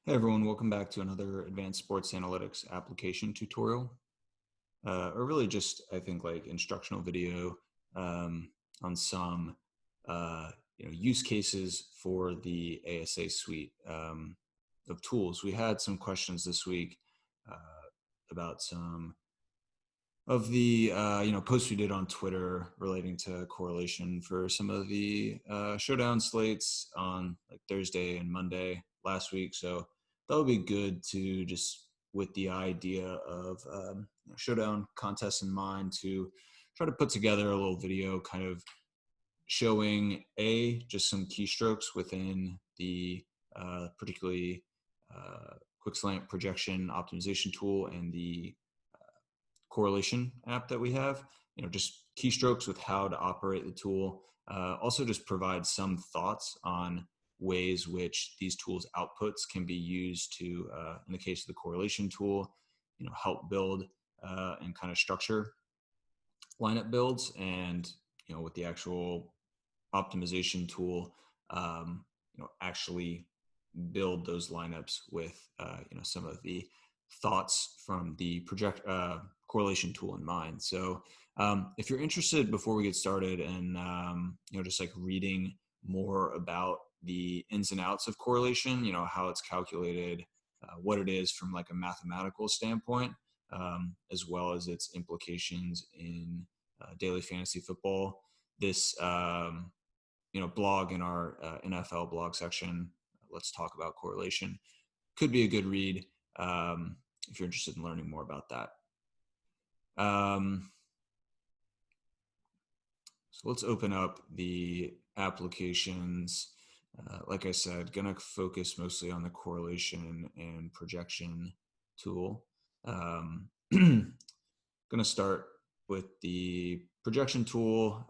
Hey everyone, welcome back to another advanced sports analytics application tutorial. Or really just, I think, like instructional video on some use cases for the ASA suite of tools. We had some questions this week uh, about some of the posts we did on Twitter relating to correlation for some of the showdown slates on like Thursday and Monday last week. So that would be good to just with the idea of showdown contests in mind to try to put together a little video kind of showing just some keystrokes within the particularly quick slant projection optimization tool and the correlation app that we have, just keystrokes with how to operate the tool. Also just provide some thoughts on ways which these tools outputs can be used to, in the case of the correlation tool, help build and kind of structure lineup builds, and with the actual optimization tool, actually build those lineups with some of the thoughts from the project correlation tool in mind. So if you're interested, before we get started, and just like reading more about the ins and outs of correlation, how it's calculated, what it is from like a mathematical standpoint, as well as its implications in daily fantasy football, this blog in our NFL blog section, Let's Talk About Correlation, could be a good read if you're interested in learning more about that. So let's open up the applications. Like I said, gonna focus mostly on the correlation and projection tool. Gonna start with the projection tool.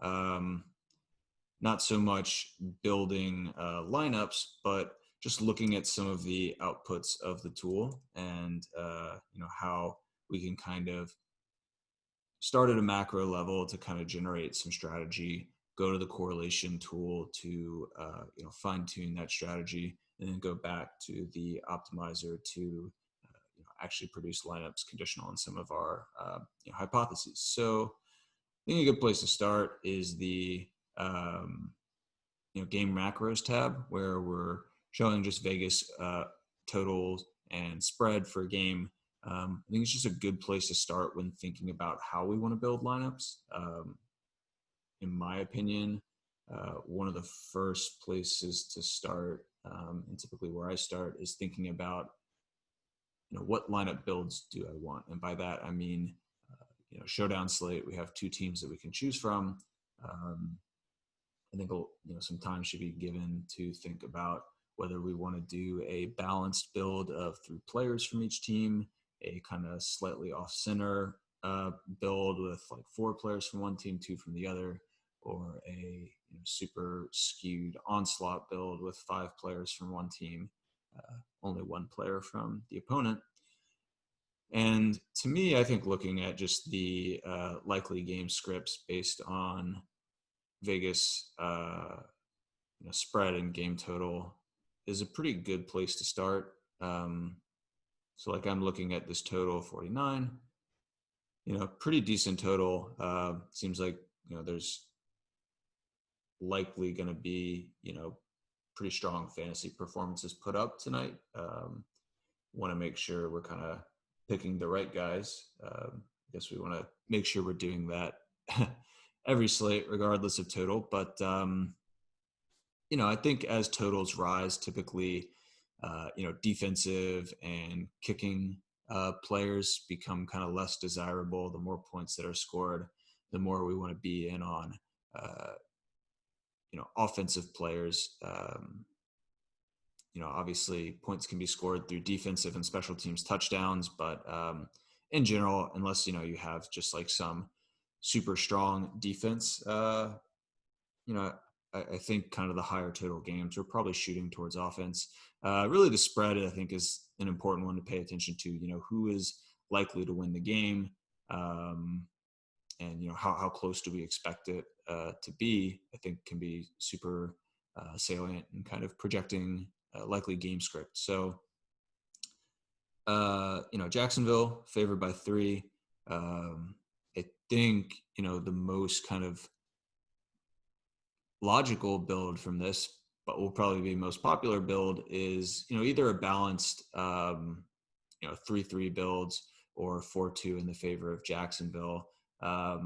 Not so much building lineups, but just looking at some of the outputs of the tool, and how we can kind of start at a macro level to kind of generate some strategy, go to the correlation tool to fine tune that strategy, and then go back to the optimizer to actually produce lineups conditional on some of our hypotheses. So I think a good place to start is the game macros tab, where we're showing just Vegas totals and spread for a game. I think it's just a good place to start when thinking about how we want to build lineups. In my opinion, one of the first places to start, and typically where I start, is thinking about what lineup builds do I want, and by that I mean showdown slate. We have two teams that we can choose from. I think some time should be given to think about whether we want to do a balanced build of 3 players from each team, a kind of slightly off center build with like 4 players from one team, 2 from the other, or a super skewed onslaught build with 5 players from one team, only 1 player from the opponent. And to me, I think looking at just the likely game scripts based on Vegas spread and game total is a pretty good place to start. So like I'm looking at this total 49, pretty decent total. Seems like there's likely going to be pretty strong fantasy performances put up tonight. Want to make sure we're kind of picking the right guys. I guess we want to make sure we're doing that every slate, regardless of total. But, I think as totals rise, typically, defensive and kicking players become kind of less desirable. The more points that are scored, the more we want to be in on, offensive players. Obviously points can be scored through defensive and special teams touchdowns, but in general, unless, you have just like some super strong defense, I think kind of the higher total games, we're probably shooting towards offense. Really the spread, I think, is an important one to pay attention to, who is likely to win the game, and, how close do we expect it to be, I think can be super salient in kind of projecting likely game script. So Jacksonville favored by 3. I think, the most kind of logical build from this, but will probably be most popular build is, either a balanced, 3-3 builds or 4-2 in the favor of Jacksonville. I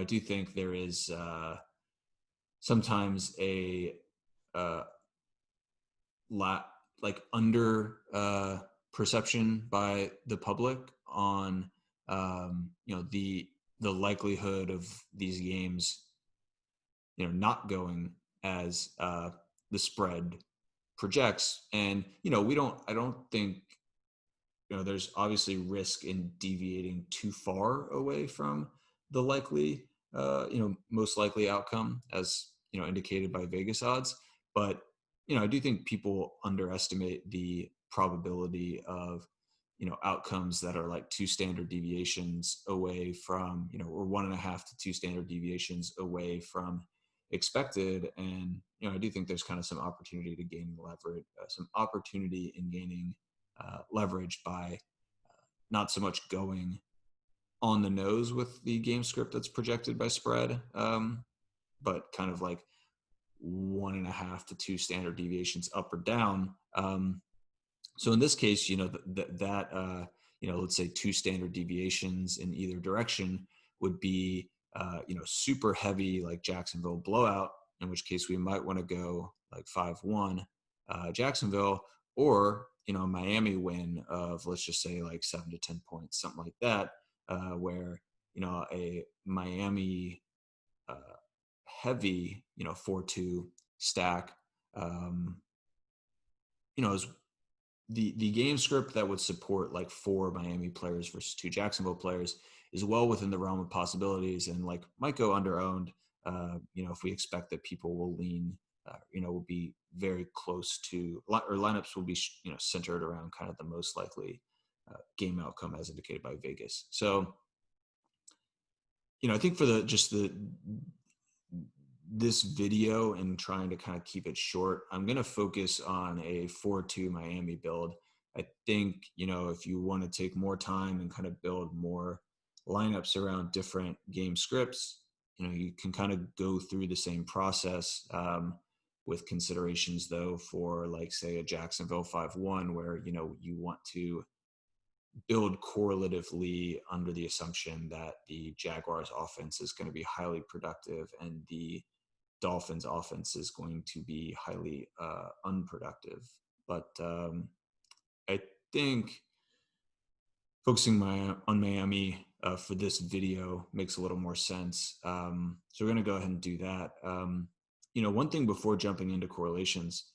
do think there is sometimes a under perception by the public on the likelihood of these games not going as the spread projects. And I don't think there's obviously risk in deviating too far away from the likely most likely outcome, as indicated by Vegas odds. But I do think people underestimate the probability of outcomes that are like 2 standard deviations away from or 1.5 to 2 standard deviations away from expected. And I do think there's kind of some opportunity to gain leverage, some opportunity in gaining leverage by not so much going on the nose with the game script that's projected by spread, but kind of like 1.5 to 2 standard deviations up or down. So in this case, let's say 2 standard deviations in either direction would be, super heavy, like Jacksonville blowout, in which case we might want to go like 5-1 Jacksonville, or, Miami win of, let's just say like 7 to 10 points, something like that, where, a Miami heavy, 4-2 stack, is the game script that would support like 4 Miami players versus 2 Jacksonville players is well within the realm of possibilities, and like might go under owned. If we expect that people will lean, will be very close to, or lineups will be, centered around kind of the most likely game outcome as indicated by Vegas. So, I think for this video and trying to kind of keep it short, I'm going to focus on a 4-2 Miami build. I think, if you want to take more time and kind of build more lineups around different game scripts, you can kind of go through the same process, with considerations though for like, say, a Jacksonville 5-1, where, you want to build correlatively under the assumption that the Jaguars offense is going to be highly productive and the Dolphins offense is going to be highly unproductive. But I think focusing on Miami for this video makes a little more sense. So we're going to go ahead and do that. One thing before jumping into correlations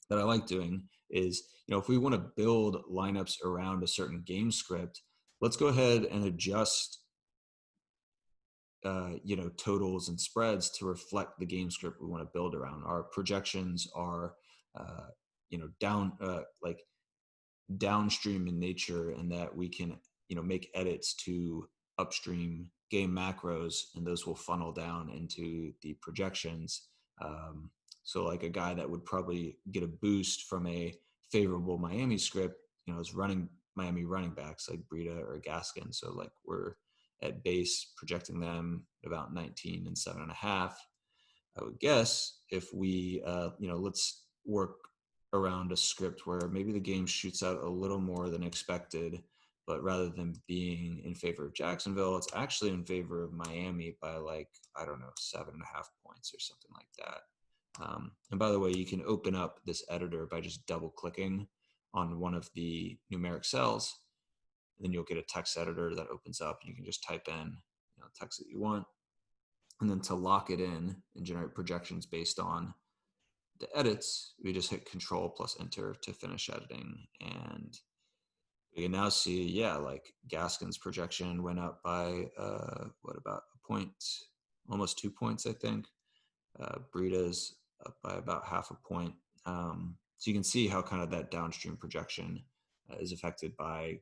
that I like doing is, if we want to build lineups around a certain game script, let's go ahead and adjust totals and spreads to reflect the game script we want to build around. Our projections are downstream in nature, and that we can make edits to upstream game macros, and those will funnel down into the projections. So like a guy that would probably get a boost from a favorable Miami script, is Miami running backs like Breida or Gaskin. So like we're at base projecting them about 19 and 7.5. I would guess if we, let's work around a script where maybe the game shoots out a little more than expected, but rather than being in favor of Jacksonville, it's actually in favor of Miami by 7.5 points or something like that. And by the way, you can open up this editor by just double clicking on one of the numeric cells. And then you'll get a text editor that opens up, and you can just type in text that you want. And then to lock it in and generate projections based on the edits, we just hit Control plus Enter to finish editing. And we can now see, Gaskin's projection went up by, about a point, almost 2 points, I think. Breida's up by about 0.5 point. So you can see how kind of that downstream projection is affected by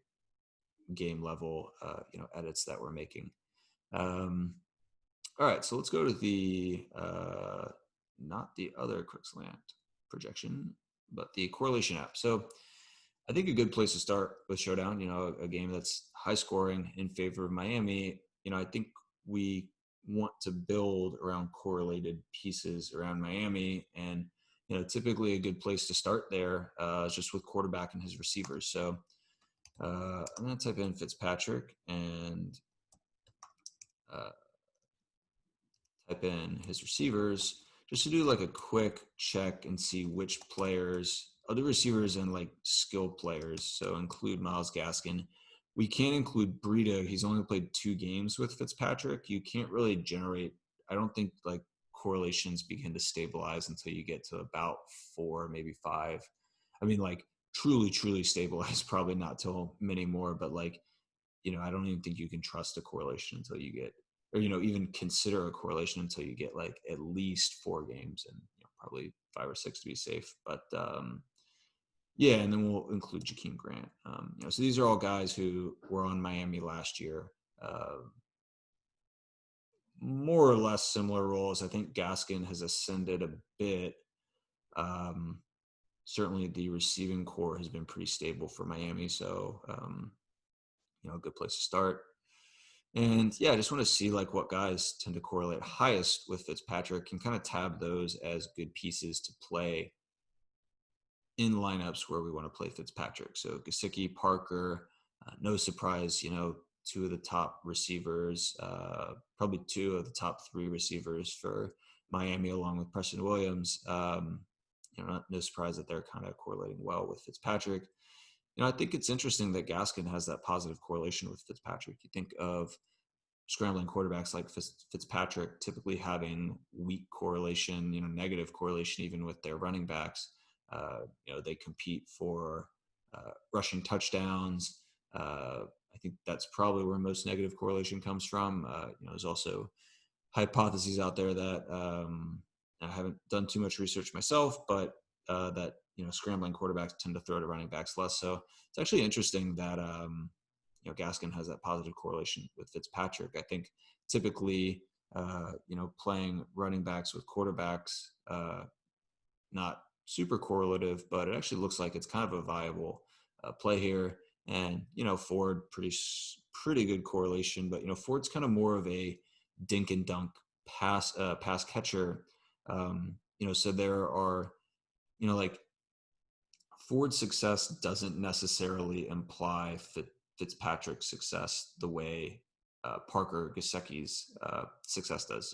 game level, edits that we're making. All right, so let's go to the, not the other quick slant projection, but the correlation app. So I think a good place to start with Showdown, a game that's high scoring in favor of Miami. I think we want to build around correlated pieces around Miami. And, typically a good place to start there is just with quarterback and his receivers. So I'm going to type in Fitzpatrick and uh, type in his receivers just to do like a quick check and see which players, other receivers and like skill players. So include Miles Gaskin. We can't include Breida. He's only played 2 games with Fitzpatrick. You can't really generate, I don't think like correlations begin to stabilize until you get to about 4, maybe 5. I mean, like truly stabilized, probably not till many more, but like, I don't even think you can trust a correlation until you get, or, even consider a correlation until you get like at least 4 games and probably 5 or 6 to be safe. But yeah, and then we'll include Jakeem Grant. So these are all guys who were on Miami last year. More or less similar roles. I think Gaskin has ascended a bit. Certainly the receiving core has been pretty stable for Miami. So, a good place to start. And yeah, I just want to see like what guys tend to correlate highest with Fitzpatrick and kind of tab those as good pieces to play in lineups where we want to play Fitzpatrick. So Gesicki, Parker, no surprise, 2 of the top receivers, probably 2 of the top 3 receivers for Miami, along with Preston Williams. No surprise that they're kind of correlating well with Fitzpatrick. I think it's interesting that Gaskin has that positive correlation with Fitzpatrick. You think of scrambling quarterbacks like Fitzpatrick typically having weak correlation, negative correlation even with their running backs. They compete for rushing touchdowns. I think that's probably where most negative correlation comes from. There's also hypotheses out there that I haven't done too much research myself, but that scrambling quarterbacks tend to throw to running backs less. So it's actually interesting that Gaskin has that positive correlation with Fitzpatrick. I think typically playing running backs with quarterbacks not super correlative, but it actually looks like it's kind of a viable play here. And Ford pretty good correlation, but Ford's kind of more of a dink and dunk pass catcher. So there are like Ford's success doesn't necessarily imply Fitzpatrick's success the way Parker Gesicki's success does.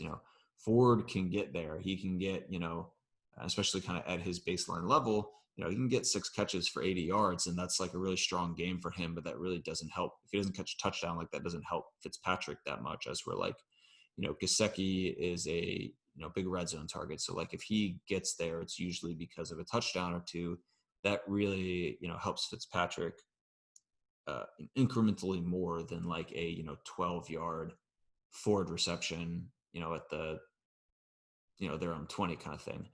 Ford can get there. He can get, especially kind of at his baseline level, he can get 6 catches for 80 yards, and that's like a really strong game for him, but that really doesn't help. If he doesn't catch a touchdown, like that doesn't help Fitzpatrick that much, as we're like, Gesicki is a, big red zone target. So like if he gets there, it's usually because of a touchdown or 2 that really, helps Fitzpatrick incrementally more than like a, 12-yard Ford reception, at the, their own 20 kind of thing.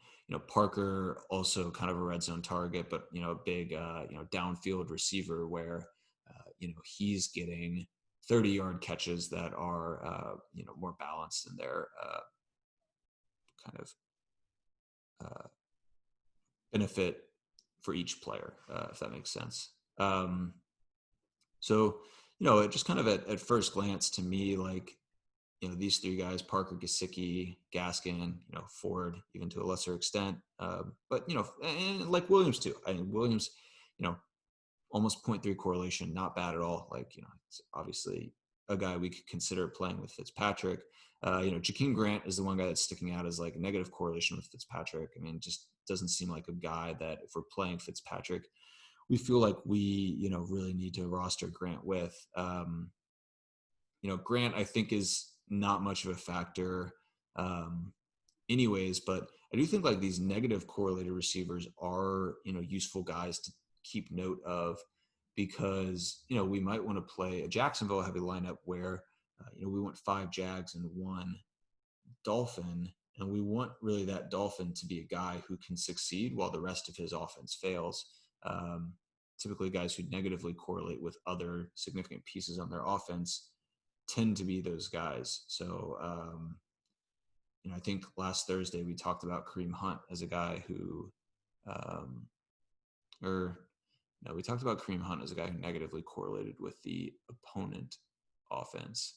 Parker also kind of a red zone target, but, a big, downfield receiver where, he's getting 30-yard catches that are, more balanced in their kind of benefit for each player, if that makes sense. So, it just kind of at first glance to me, like, these 3 guys, Parker, Gesicki, Gaskin, Ford, even to a lesser extent. But, and like Williams too. I mean, Williams, almost 0.3 correlation, not bad at all. Like, it's obviously a guy we could consider playing with Fitzpatrick. Jakeem Grant is the one guy that's sticking out as like negative correlation with Fitzpatrick. I mean, just doesn't seem like a guy that if we're playing Fitzpatrick, we feel like we, really need to roster Grant with. Grant, I think, is not much of a factor anyways, but I do think like these negative correlated receivers are, useful guys to keep note of because, we might want to play a Jacksonville heavy lineup where, we want 5 Jags and 1 Dolphin, and we want really that Dolphin to be a guy who can succeed while the rest of his offense fails. Typically guys who negatively correlate with other significant pieces on their offense tend to be those guys. So, I think last Thursday we talked about Kareem Hunt as a guy who, or Now, we talked about Kareem Hunt as a guy who negatively correlated with the opponent offense.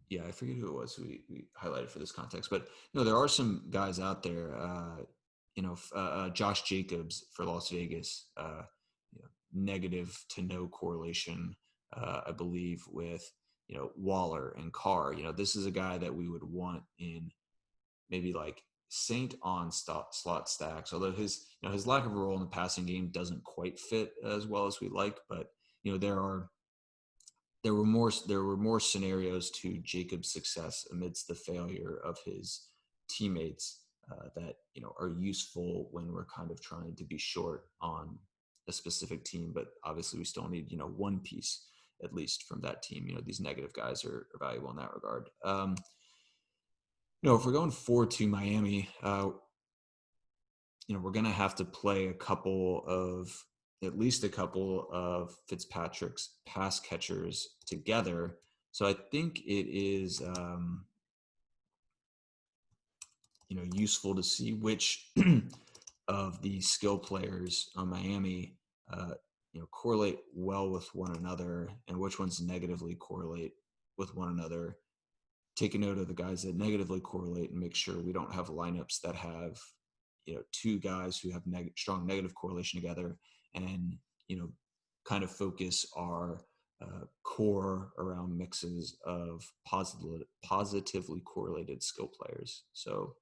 Yeah, I forget who it was we highlighted for this context, but there are some guys out there. Josh Jacobs for Las Vegas, negative to no correlation, I believe, with Waller and Carr. This is a guy that we would want in maybe like Saint on slot stacks, although his lack of a role in the passing game doesn't quite fit as well as we like. But there were more scenarios to Jacob's success amidst the failure of his teammates that are useful when we're kind of trying to be short on a specific team. But obviously, we still need one piece at least from that team. These negative guys are valuable in that regard. If we're going forward to Miami, we're going to have to play at least a couple of Fitzpatrick's pass catchers together. So I think it is, useful to see which of the skill players on Miami, correlate well with one another and which ones negatively correlate with one another. Take a note of the guys that negatively correlate and make sure we don't have lineups that have, two guys who have strong negative correlation together, and, kind of focus our core around mixes of positively correlated skill players. So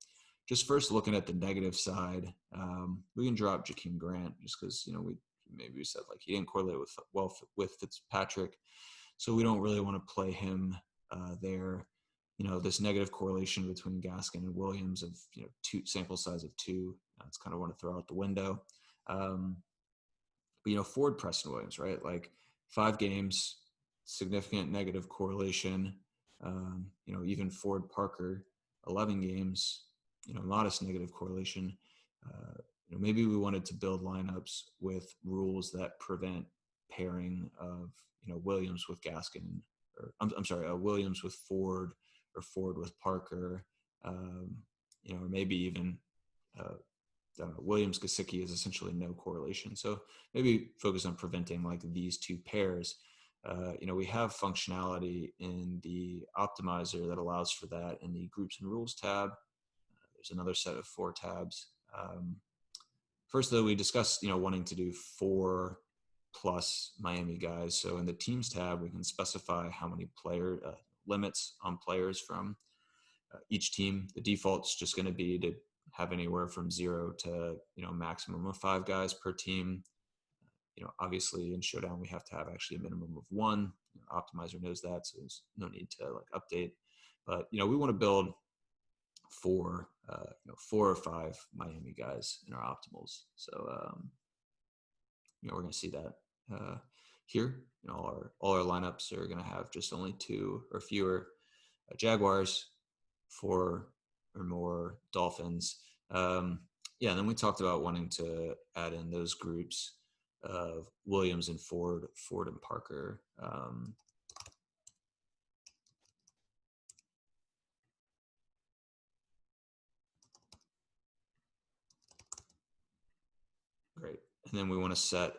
just first looking at the negative side, we can drop Jakeem Grant just because, we said like he didn't correlate with Fitzpatrick. So we don't really want to play him there. This negative correlation between Gaskin and Williams of, two sample size of 2, it's kind of want to throw out the window. But, Ford, Preston Williams, right? Like 5 games, significant negative correlation. Even Ford Parker, 11 games, modest negative correlation. Maybe we wanted to build lineups with rules that prevent pairing of, Williams with Gaskin, or I'm sorry, Williams with Ford, or Ford with Parker, or maybe even Williams Gesicki is essentially no correlation. So maybe focus on preventing like these 2 pairs. We have functionality in the optimizer that allows for that in the groups and rules tab. There's another set of 4 tabs. First, though, we discussed, wanting to do 4 plus Miami guys. So in the teams tab, we can specify how many limits on players from each team. The default's just going to be to have anywhere from 0 to, maximum of 5 guys per team. Obviously in Showdown, we have to have actually a minimum of 1. Optimizer knows that, so there's no need to like update. But, we want to build 4 or 5 Miami guys in our optimals. So, we're going to see that here. All our lineups are going to have just only 2 or fewer Jaguars, 4 or more Dolphins. And then we talked about wanting to add in those groups of Williams and Ford and Parker. Great. And then we want to set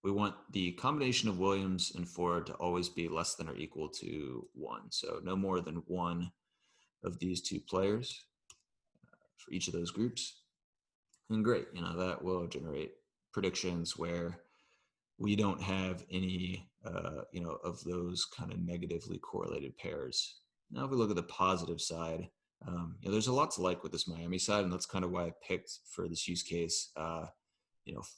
we want the combination of Williams and Ford to always be less than or equal to 1. So no more than 1 of these 2 players for each of those groups. And great, that will generate predictions where we don't have any, of those kind of negatively correlated pairs. Now, if we look at the positive side, there's a lot to like with this Miami side, and that's kind of why I picked for this use case,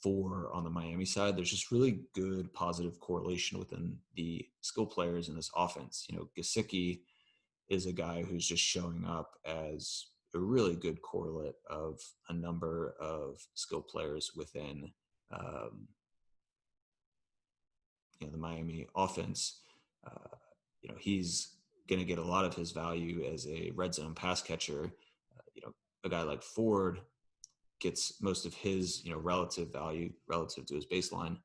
4 on the Miami side. There's just really good positive correlation within the skill players in this offense. Gesicki is a guy who's just showing up as a really good correlate of a number of skill players within the Miami offense. He's going to get a lot of his value as a red zone pass catcher. A guy like Ford gets most of his relative value relative to his baseline.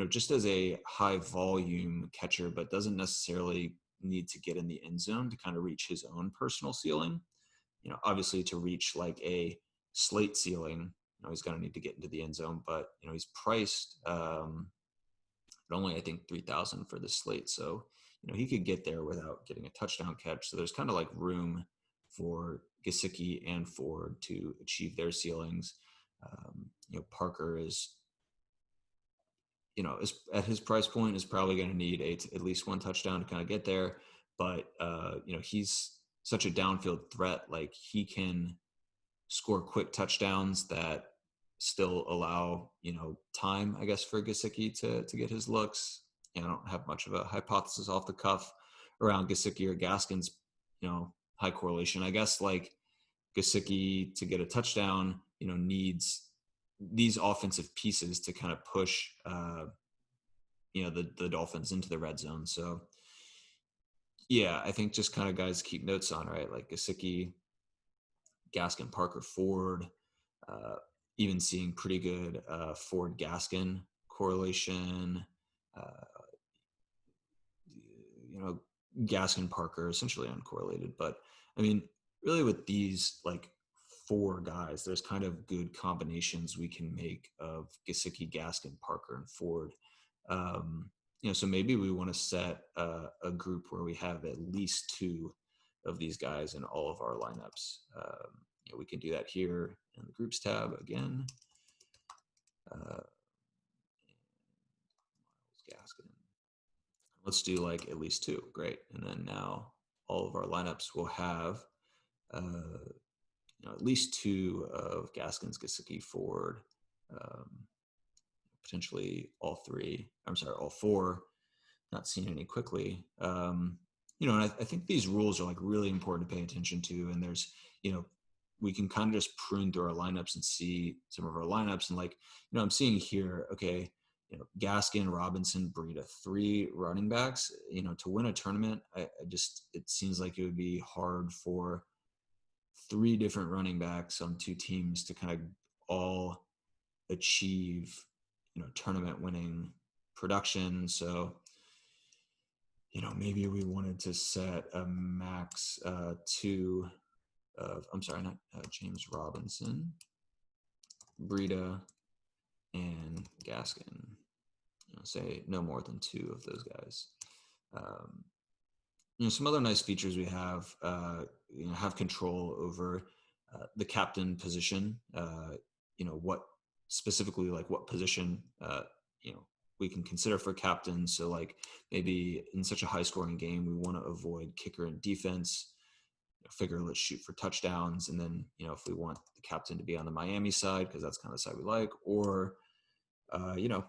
Just as a high volume catcher, but doesn't necessarily need to get in the end zone to kind of reach his own personal ceiling. Obviously to reach like a slate ceiling. He's going to need to get into the end zone, but he's priced at only I think 3,000 for the slate. So he could get there without getting a touchdown catch. So there's kind of like room for Gesicki and Ford to achieve their ceilings. Parker is, is at his price point is probably going to need at least one touchdown to kind of get there. But, he's such a downfield threat. Like he can score quick touchdowns that still allow, time, I guess, for Gesicki to get his looks. I don't have much of a hypothesis off the cuff around Gesicki or Gaskin's, high correlation. I guess like Gesicki to get a touchdown, needs these offensive pieces to kind of push, the Dolphins into the red zone. So, yeah, I think just kind of guys keep notes on, right? Like Gesicki, Gaskin, Parker, Ford, even seeing pretty good Ford Gaskin correlation. Gaskin Parker essentially uncorrelated, but I mean, really with these like four guys, there's kind of good combinations we can make of Gesicki, Gaskin, Parker, and Ford. So maybe we want to set a group where we have at least two of these guys in all of our lineups. We can do that here in the groups tab again. Gaskin. Let's do like at least two. Great. And then now all of our lineups will have at least two of Gaskin's, Gesicki, Ford, potentially all four. Not seeing any quickly. And I think these rules are like really important to pay attention to. And there's, we can kind of just prune through our lineups and see some of our lineups. And like, I'm seeing here, okay, Gaskin, Robinson, Breida, three running backs, to win a tournament, it seems like it would be hard for three different running backs on two teams to kind of all achieve, tournament winning production. So, maybe we wanted to set a max two of, not James Robinson, Breida, and Gaskin. Say no more than two of those guys. Some other nice features we have, have control over the captain position. What specifically, like what position, we can consider for captain. So like maybe in such a high scoring game, we want to avoid kicker and defense. Figure let's shoot for touchdowns. And then, if we want the captain to be on the Miami side, because that's kind of the side we like, or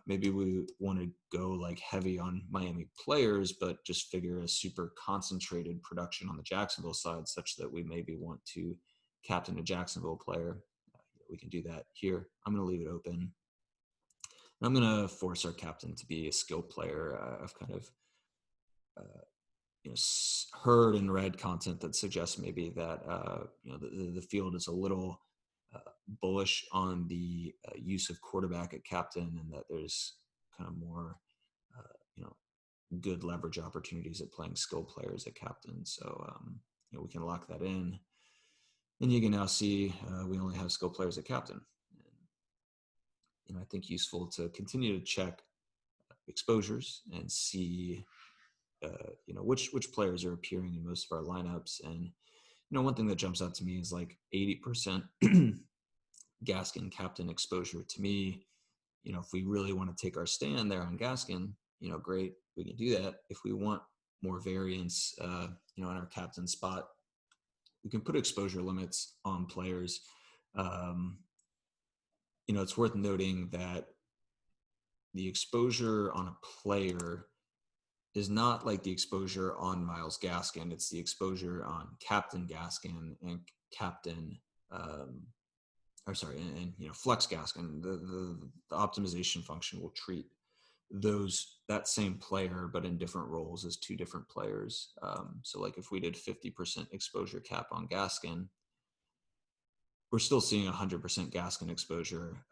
maybe we want to go like heavy on Miami players, but just figure a super concentrated production on the Jacksonville side, such that we maybe want to captain a Jacksonville player. We can do that here. I'm going to leave it open. And I'm going to force our captain to be a skill player. I've kind of, heard and read content that suggests maybe that, the field is a little bullish on the use of quarterback at captain, and that there's kind of more, good leverage opportunities at playing skill players at captain. So, we can lock that in. And you can now see we only have skill players at captain. And, I think useful to continue to check exposures and see, which players are appearing in most of our lineups. And, one thing that jumps out to me is like 80% Gaskin captain exposure. To me, if we really want to take our stand there on Gaskin, great, we can do that. If we want more variance, in our captain spot, we can put exposure limits on players. It's worth noting that the exposure on a player is not like the exposure on Myles Gaskin. It's the exposure on Captain Gaskin and Captain, Flex Gaskin. The optimization function will treat that same player, but in different roles, as two different players. So like if we did 50% exposure cap on Gaskin, we're still seeing 100% Gaskin exposure.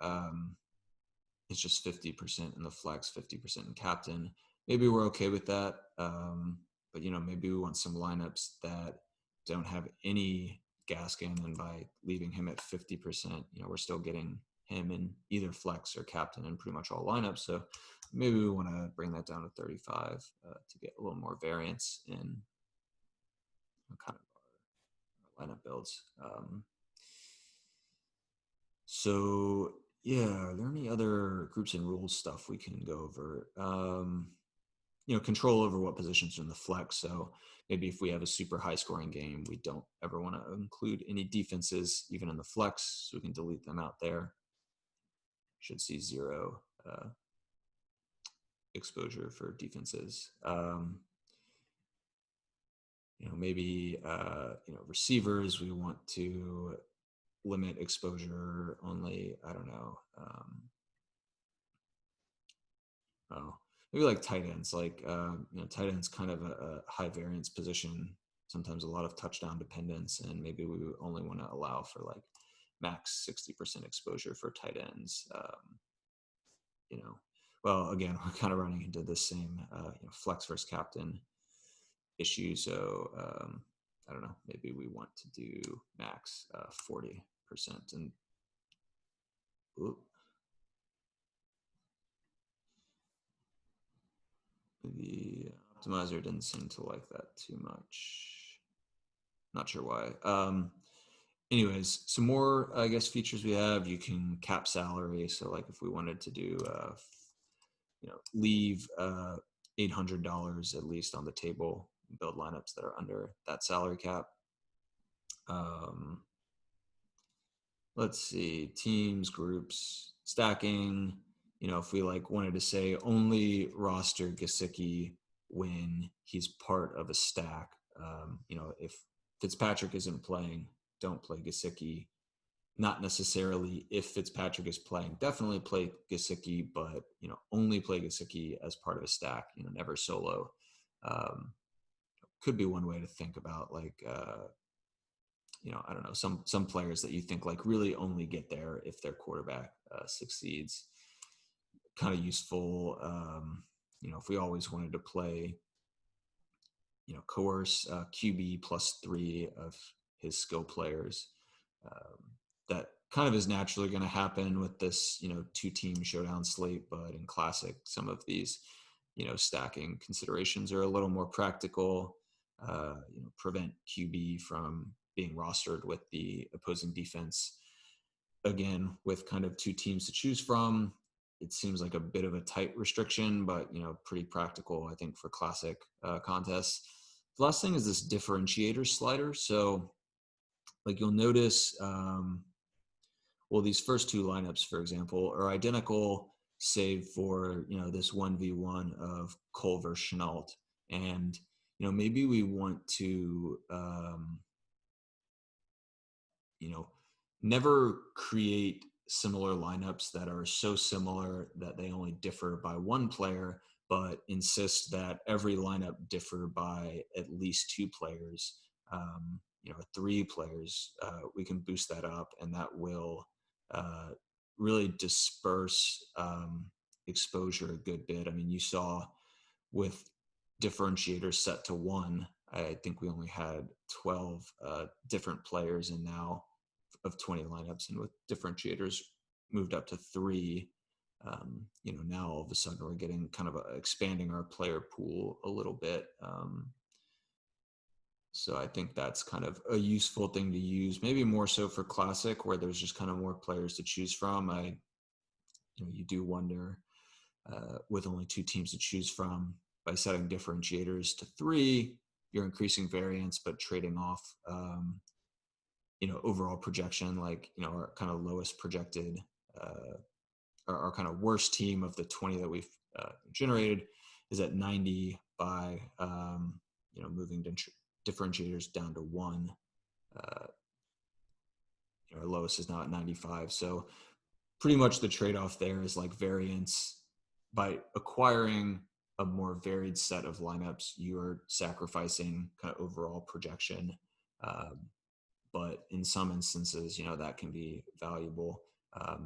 It's just 50% in the flex, 50% in captain. Maybe we're okay with that. But maybe we want some lineups that don't have any Gaskin, and by leaving him at 50%, we're still getting him in either flex or captain in pretty much all lineups. So maybe we want to bring that down to 35 to get a little more variance in kind of our lineup builds. So yeah, are there any other groups and rules stuff we can go over? Control over what positions are in the flex. So maybe if we have a super high scoring game, we don't ever want to include any defenses even in the flex, so we can delete them out there. Should see 0 exposure for defenses. Maybe receivers, we want to limit exposure only. I don't know. Maybe like tight ends. Like tight ends kind of a high variance position. Sometimes a lot of touchdown dependence, and maybe we only want to allow for like max 60% exposure for tight ends. Well, again, we're kind of running into the same flex versus captain issue. So I don't know. Maybe we want to do max 40%. And the optimizer didn't seem to like that too much. Not sure why. Anyways, some more, I guess, features we have. You can cap salary. So like if we wanted to do, leave $800 at least on the table, build lineups that are under that salary cap. Let's see, teams, groups, stacking. If we wanted to say only roster Gesicki when he's part of a stack. If Fitzpatrick isn't playing, don't play Gesicki. Not necessarily if Fitzpatrick is playing, definitely play Gesicki, but only play Gesicki as part of a stack. Never solo. Could be one way to think about I don't know, some players that you think really only get there if their quarterback succeeds. Kind of useful. If we always wanted to play, coerce QB +3 of his skill players, that kind of is naturally going to happen with this, 2-team showdown slate. But in classic, some of these, stacking considerations are a little more practical. Prevent QB from being rostered with the opposing defense. Again, with kind of 2 teams to choose from, it seems like a bit of a tight restriction, but pretty practical, I think, for classic contests. The last thing is this differentiator slider. So you'll notice, these first 2 lineups, for example, are identical, save for this 1v1 of Cole versus Chenault. And maybe we want to never create similar lineups that are so similar that they only differ by 1 player, but insist that every lineup differ by at least 2 players, 3 players. We can boost that up, and that will really disperse exposure a good bit. I mean, you saw with differentiators set to 1, I think we only had 12 different players, and now of 20 lineups, and with differentiators moved up to 3, now all of a sudden we're getting kind of expanding our player pool a little bit. So I think that's kind of a useful thing to use, maybe more so for classic, where there's just kind of more players to choose from. You do wonder with only 2 teams to choose from, by setting differentiators to 3, you're increasing variance, but trading off, overall projection. Our kind of lowest projected, our kind of worst team of the 20 that we've generated is at 90 by, moving differentiators down to 1. Our lowest is now at 95. So pretty much the trade-off there is variance. By acquiring a more varied set of lineups, you're sacrificing kind of overall projection. But in some instances, that can be valuable.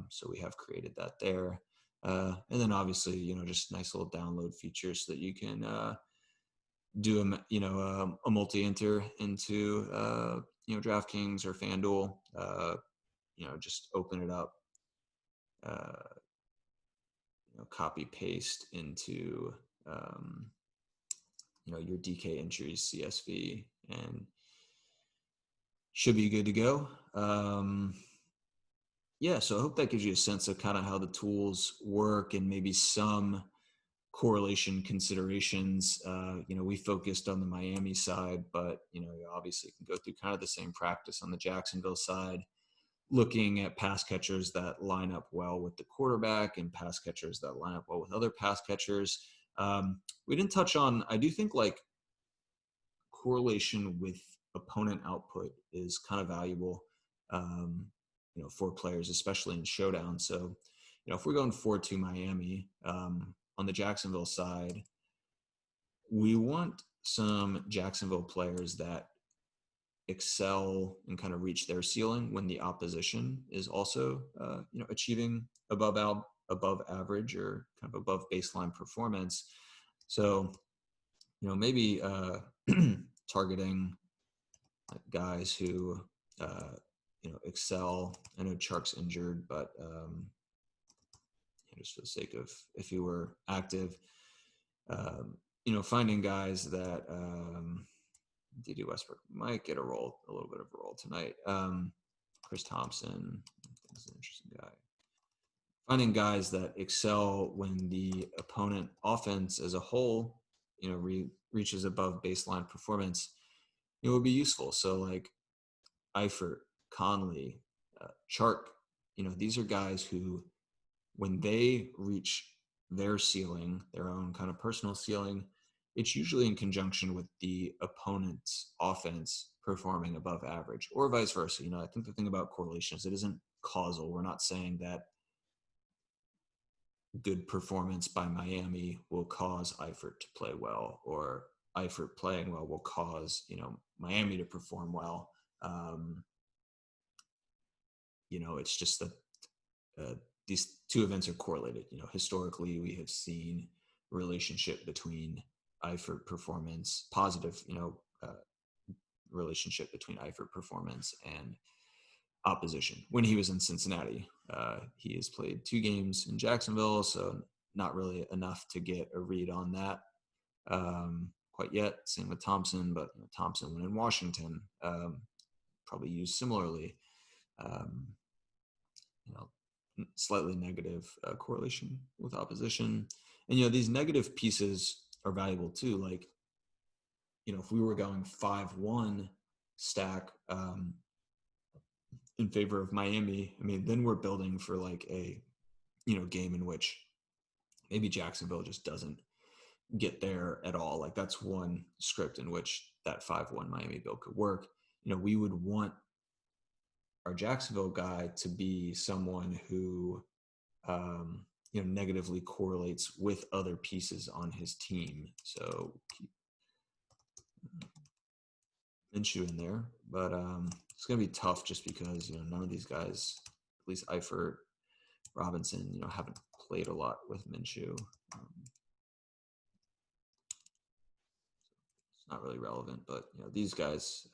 So we have created that there. And then obviously, just nice little download features so that you can do a multi-enter into DraftKings or FanDuel, just open it up, uh, copy paste into, your DK entries, CSV, and should be good to go. So I hope that gives you a sense of kind of how the tools work and maybe some correlation considerations. We focused on the Miami side, but you obviously can go through kind of the same practice on the Jacksonville side, looking at pass catchers that line up well with the quarterback and pass catchers that line up well with other pass catchers. We didn't touch on, I do think, like, correlation with opponent output is kind of valuable, for players, especially in Showdown. So, if we're going 4-2 Miami, on the Jacksonville side, we want some Jacksonville players that excel and kind of reach their ceiling when the opposition is also, achieving above average or kind of above baseline performance. So, maybe targeting guys who, excel. I know Chark's injured, but just for the sake of, if he were active, finding guys that D.D. Westbrook might get a little bit of a role tonight. Chris Thompson is an interesting guy. Finding guys that excel when the opponent offense as a whole, reaches above baseline performance, it would be useful. So like Eifert, Conley, Chark, these are guys who, when they reach their ceiling, their own kind of personal ceiling, it's usually in conjunction with the opponent's offense performing above average, or vice versa. I think the thing about correlation is it isn't causal. We're not saying that good performance by Miami will cause Eifert to play well, or Eifert playing well will cause, Miami to perform well. It's just that these two events are correlated. Historically, we have seen relationship between Eifert performance, positive, relationship between Eifert performance and opposition. When he was in Cincinnati, he has played 2 games in Jacksonville, so not really enough to get a read on that quite yet. Same with Thompson, but Thompson, when in Washington, probably used similarly. Slightly negative correlation with opposition. And, these negative pieces are valuable too. Like, if we were going 5-1 stack in favor of Miami, then we're building for like a, game in which maybe Jacksonville just doesn't get there at all. Like, that's one script in which that 5-1 Miami build could work. We would want our Jacksonville guy to be someone who, negatively correlates with other pieces on his team. So keep Minshew in there, but it's going to be tough just because, none of these guys, at least Eifert, Robinson, haven't played a lot with Minshew. It's not really relevant, but, these guys,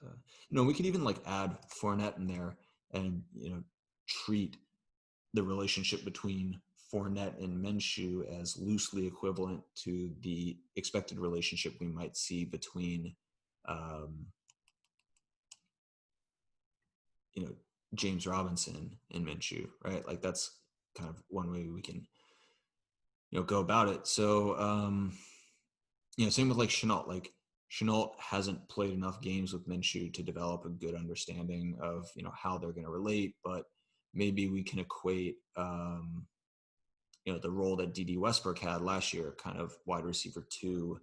we could even like add Fournette in there and, treat the relationship between Fournette and Minshew as loosely equivalent to the expected relationship we might see between, James Robinson and Minshew, right? Like, that's kind of one way we can, go about it. So, same with like Chenault. Like, Chenault hasn't played enough games with Minshew to develop a good understanding of, how they're going to relate, but maybe we can equate, the role that D.D. Westbrook had last year, kind of wide receiver 2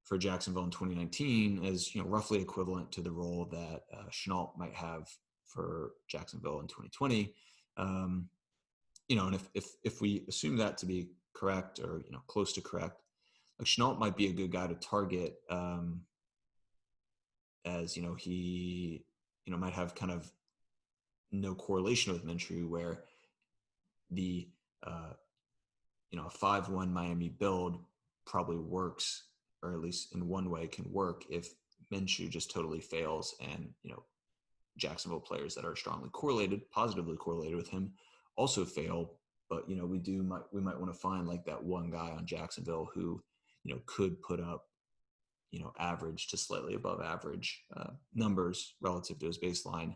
for Jacksonville in 2019, as, roughly equivalent to the role that Chenault might have for Jacksonville in 2020. And if we assume that to be correct, or, close to correct, like, Chenault might be a good guy to target, as, he, might have kind of no correlation with Minshew, where the, a 5-1 Miami build probably works, or at least in one way can work, if Minshew just totally fails, and Jacksonville players that are strongly correlated, positively correlated with him, also fail. But we might want to find like that one guy on Jacksonville who could put up average to slightly above average numbers relative to his baseline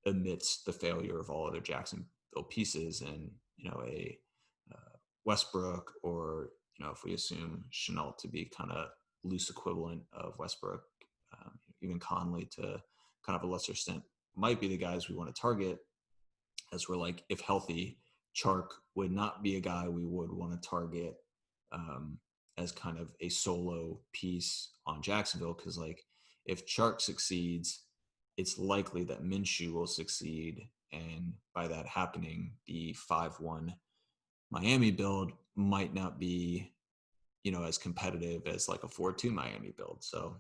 amidst the failure of all other Jacksonville pieces, and a Westbrook, or if we assume Chenault to be kind of loose equivalent of Westbrook, even Conley to kind of a lesser extent, might be the guys we want to target. As we're like, if healthy, Chark would not be a guy we would want to target as kind of a solo piece on Jacksonville, because like if Chark succeeds, it's likely that Minshew will succeed, and by that happening, the 5-1 Miami build might not be as competitive as like a 4-2 Miami build. So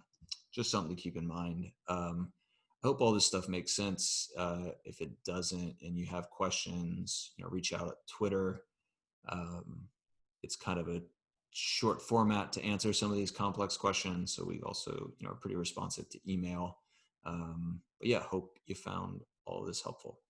just something to keep in mind. I hope all this stuff makes sense. If it doesn't and you have questions, reach out at Twitter. It's kind of a short format to answer some of these complex questions. So we also, are pretty responsive to email. But yeah, hope you found all of this helpful.